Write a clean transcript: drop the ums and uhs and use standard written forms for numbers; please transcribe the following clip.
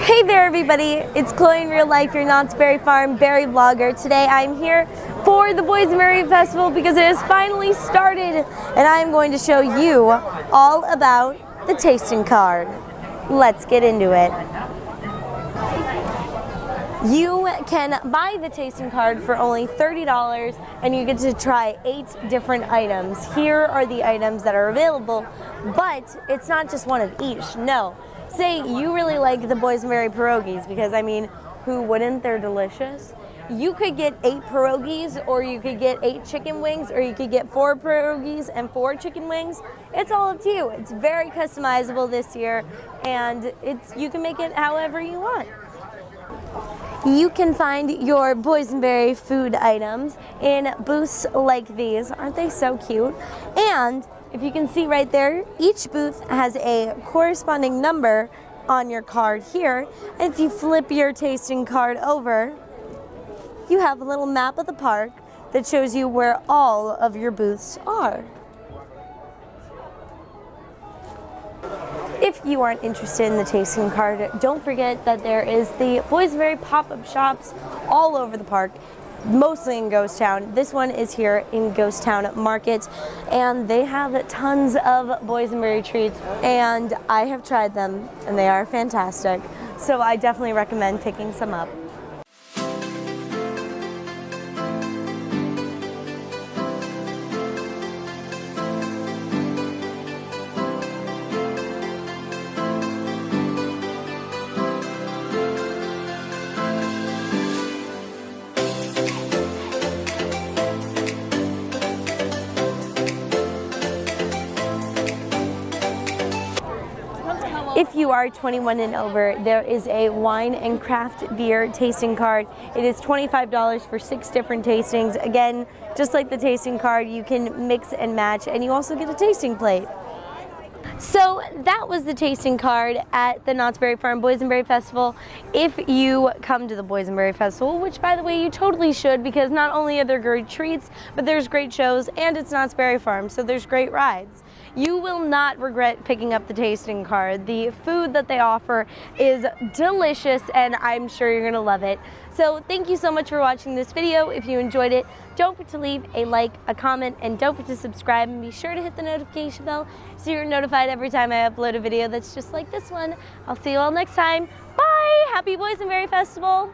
Hey there everybody, it's Chloe in real life, your Knott's Berry Farm berry vlogger. Today I'm here for the Boysenberry Festival because it has finally started and I'm going to show you all about the tasting card. Let's get into it. You can buy the tasting card for only $30 and you get to try 8 different items. Here are the items that are available, but it's not just one of each, no. Say you really like the Boysenberry pierogies because, I mean, who wouldn't? They're delicious. You could get 8 pierogies, or you could get 8 chicken wings, or you could get 4 pierogies and 4 chicken wings. It's all up to you. It's very customizable this year, and you can make it however you want. You can find your Boysenberry food items in booths like these. Aren't they so cute? And if you can see right there, each booth has a corresponding number on your card here. And if you flip your tasting card over, you have a little map of the park that shows you where all of your booths are. If you aren't interested in the tasting card, don't forget that there is the Boysenberry pop-up shops all over the park, mostly in Ghost Town. This one is here in Ghost Town Market, and they have tons of Boysenberry treats, and I have tried them, and they are fantastic. So I definitely recommend picking some up. If you are 21 and over, there is a wine and craft beer tasting card. It is $25 for 6 different tastings. Again, just like the tasting card, you can mix and match, and you also get a tasting plate. So that was the tasting card at the Knott's Berry Farm Boysenberry Festival. If you come to the Boysenberry Festival, which by the way you totally should, because not only are there great treats, but there's great shows, and it's Knott's Berry Farm, so there's great rides. You will not regret picking up the tasting card. The food that they offer is delicious, and I'm sure you're gonna love it. So thank you so much for watching this video. If you enjoyed it, don't forget to leave a like, a comment, and don't forget to subscribe, and be sure to hit the notification bell so you're notified every time I upload a video that's just like this one. I'll see you all next time. Bye! Happy Boysenberry Festival!